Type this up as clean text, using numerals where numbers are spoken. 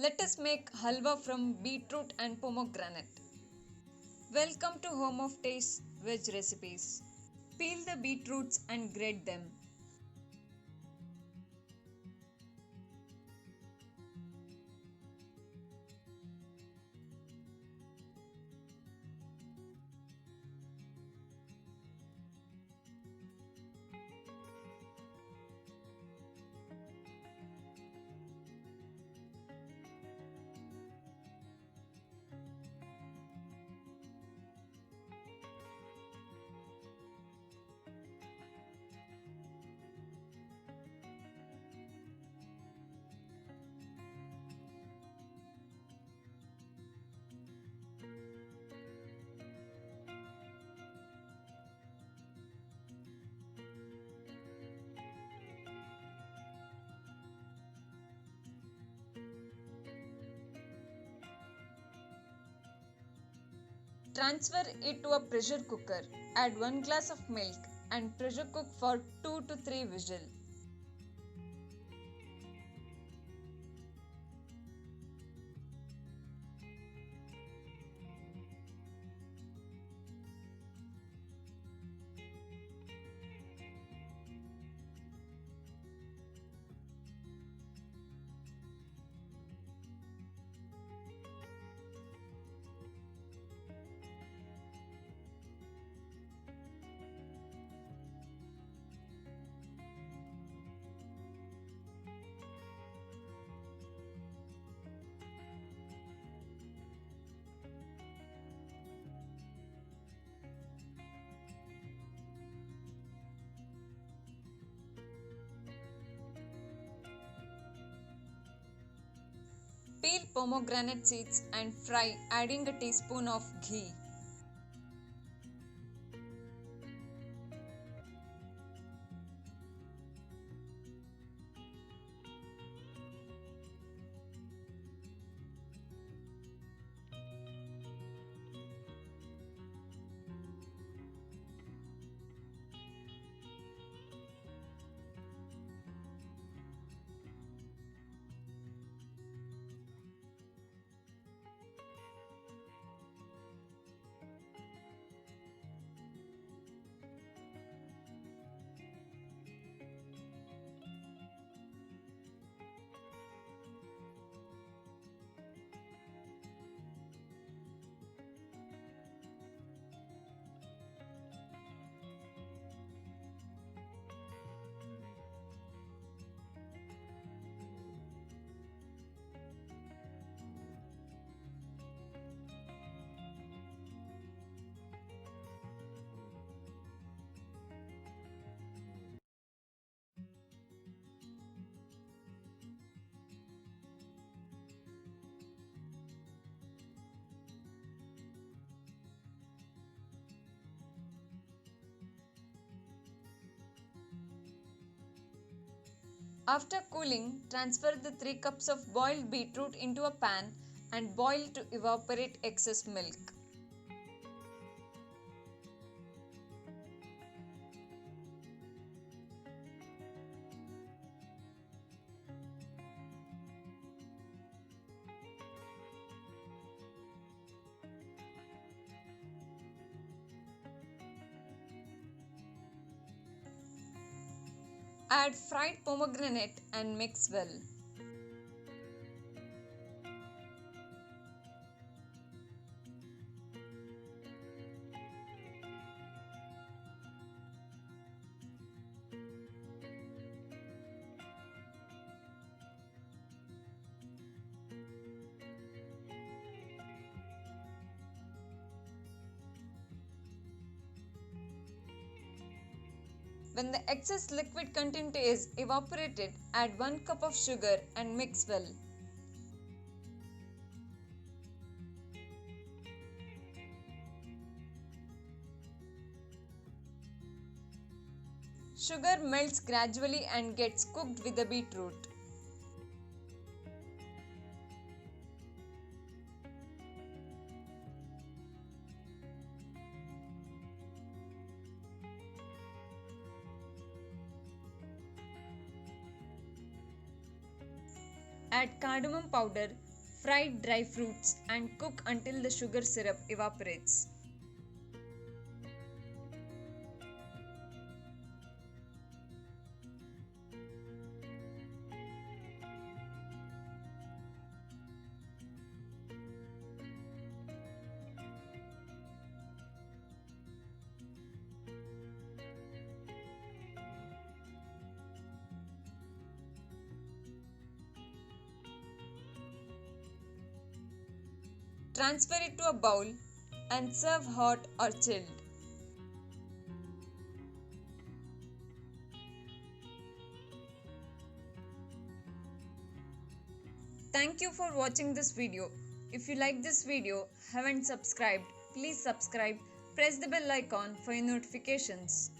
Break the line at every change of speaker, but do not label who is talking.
Let us make halwa from beetroot and pomegranate. Welcome to Home of Taste Veg Recipes. Peel the beetroots and grate them. Transfer it to a pressure cooker. Add 1 glass of milk and pressure cook for 2 to 3 whistles. Peel pomegranate seeds and fry, adding a teaspoon of ghee. After cooling, transfer the 3 cups of boiled beetroot into a pan and boil to evaporate excess milk. Add fried pomegranate and mix well. When the excess liquid content is evaporated, add 1 cup of sugar and mix well. Sugar melts gradually and gets cooked with the beetroot. Add cardamom powder fried dry fruits and cook until the sugar syrup evaporates. Transfer it to a bowl and serve hot or chilled. Thank you for watching this video. If you like this video, haven't subscribed, please subscribe, press the bell icon for your notifications.